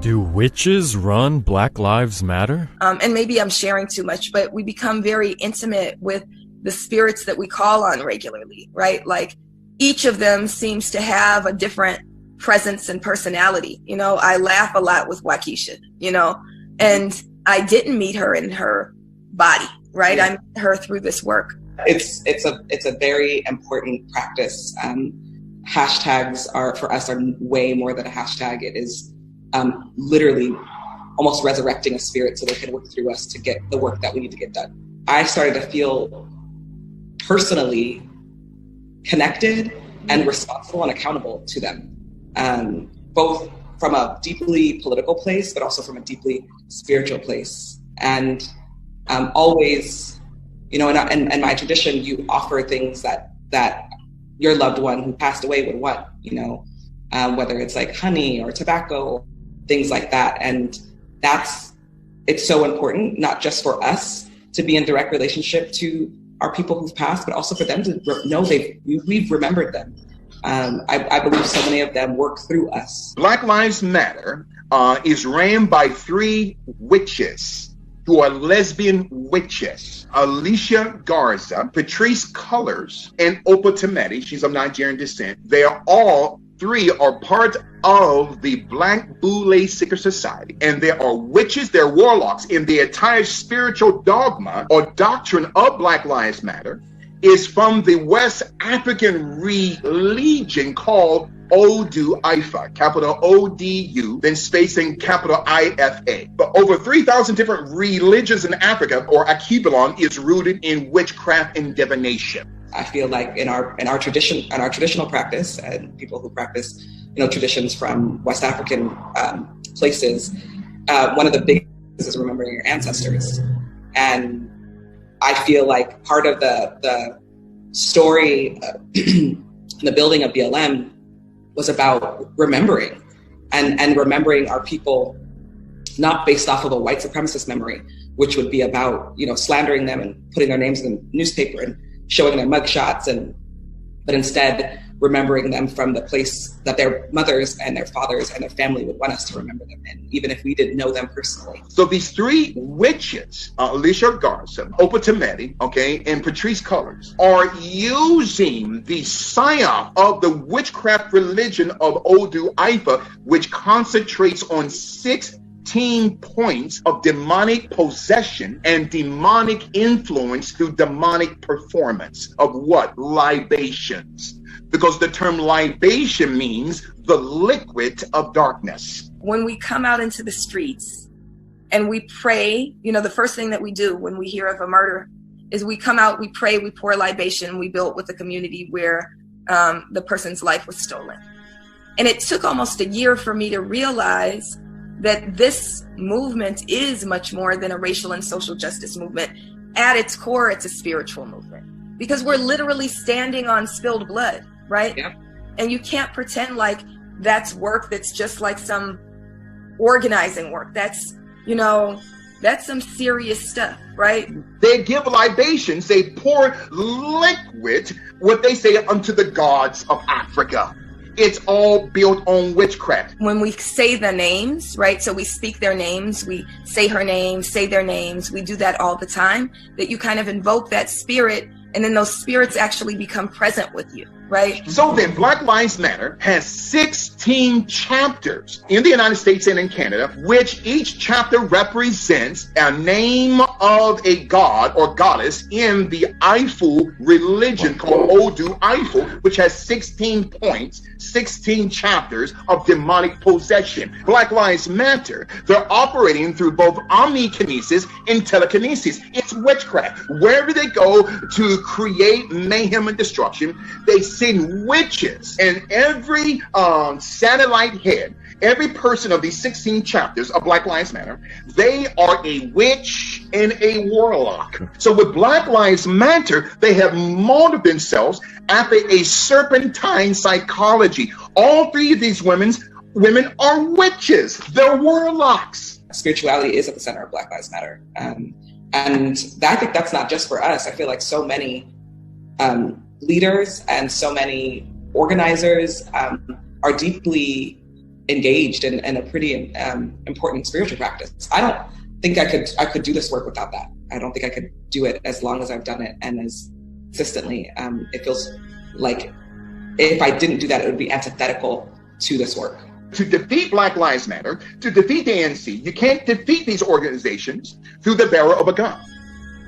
Do witches run Black Lives Matter? And maybe I'm sharing too much, but we become very intimate with the spirits that we call on regularly, right? Like each of them seems to have a different presence and personality. You know, I laugh a lot with Waukesha, you know, and I didn't meet her in her body, right? Yeah. I met her through this work. It's a very important practice. Hashtags are way more than a hashtag. It is literally almost resurrecting a spirit so they can work through us to get the work that we need to get done. I started to feel personally connected and responsible and accountable to them, both from a deeply political place, but also from a deeply spiritual place. And always, you know, in my tradition, you offer things that your loved one who passed away would want, you know, whether it's like honey or tobacco, or things like that. And it's so important, not just for us to be in direct relationship to our people who've passed, but also for them to know we've remembered them. I believe so many of them work through us. Black Lives Matter is ran by 3 witches who are lesbian witches: Alicia Garza, Patrice Cullors, and Opa Tameti. She's of Nigerian descent. They are all 3 are part of the Black Boule Secret Society, and there are witches, they're warlocks, in the entire spiritual dogma or doctrine of Black Lives Matter is from the West African religion called Odu Ifa, capital O-D-U, then spacing capital I-F-A. But over 3,000 different religions in Africa, or Akibalon, is rooted in witchcraft and divination. I feel like in our traditional practice, and people who practice, you know, traditions from West African places, one of the big things is remembering your ancestors. And I feel like part of the story, the building of BLM, was about remembering and remembering our people, not based off of a white supremacist memory, which would be about, you know, slandering them and putting their names in the newspaper and showing their mugshots, but instead remembering them from the place that their mothers and their fathers and their family would want us to remember them in, even if we didn't know them personally. So these 3 witches, Alicia Garza, Opa Tameti, okay, and Patrice Cullors, are using the psyop of the witchcraft religion of Odu Ifa, which concentrates on 16 points of demonic possession and demonic influence through demonic performance of what? Libations. Because the term libation means the liquid of darkness. When we come out into the streets and we pray, you know, the first thing that we do when we hear of a murder is we come out, we pray, we pour libation, we build with the community where the person's life was stolen. And it took almost a year for me to realize that this movement is much more than a racial and social justice movement. At its core, it's a spiritual movement, because we're literally standing on spilled blood, right? Yeah. And you can't pretend like that's work that's just like some organizing work. That's, you know, that's some serious stuff, right? They give libations, they pour liquid, what they say, unto the gods of Africa. It's all built on witchcraft. When we say the names, right? So we speak their names, we say her name, say their names. We do that all the time, that you kind of invoke that spirit, and then those spirits actually become present with you, right? So then Black Lives Matter has 16 chapters in the United States and in Canada, which each chapter represents a name of a god or goddess in the Ifu religion called Odu Ifu, which has 16 points, 16 chapters of demonic possession. Black Lives Matter, they're operating through both omnikinesis and telekinesis. It's witchcraft. Wherever they go to create mayhem and destruction, they send witches, and every satellite head, every person of these 16 chapters of Black Lives Matter, they are a witch and a warlock. So with Black Lives Matter, they have molded themselves after a serpentine psychology. All 3 of these women are witches. They're warlocks. Spirituality is at the center of Black Lives Matter. And I think that's not just for us. I feel like so many leaders and so many organizers are deeply engaged in a pretty important spiritual practice. I don't think I could do this work without that. I don't think I could do it as long as I've done it and as consistently. It feels like if I didn't do that, it would be antithetical to this work. To defeat Black Lives Matter, to defeat the ANC, you can't defeat these organizations through the barrel of a gun.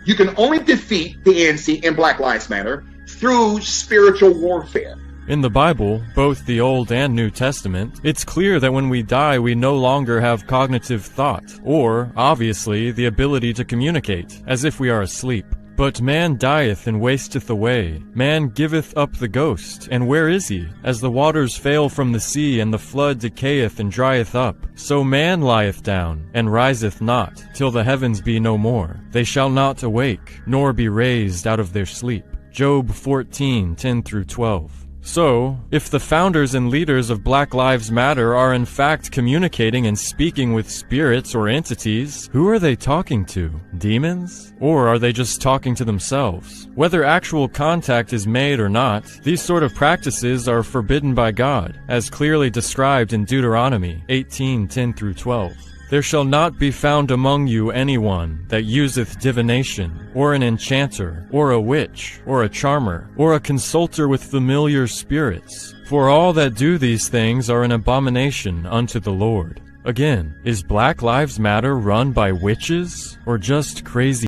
You can only defeat the ANC and Black Lives Matter through spiritual warfare. In the Bible, both the Old and New Testament, it's clear that when we die, we no longer have cognitive thought, or, obviously, the ability to communicate, as if we are asleep. But man dieth and wasteth away. Man giveth up the ghost, and where is he? As the waters fail from the sea, and the flood decayeth and drieth up, so man lieth down, and riseth not, till the heavens be no more. They shall not awake, nor be raised out of their sleep. Job 14:10-12. So, if the founders and leaders of Black Lives Matter are in fact communicating and speaking with spirits or entities, who are they talking to? Demons? Or are they just talking to themselves? Whether actual contact is made or not, these sort of practices are forbidden by God, as clearly described in Deuteronomy 18:10-12. There shall not be found among you anyone that useth divination, or an enchanter, or a witch, or a charmer, or a consulter with familiar spirits. For all that do these things are an abomination unto the Lord. Again, is Black Lives Matter run by witches, or just crazy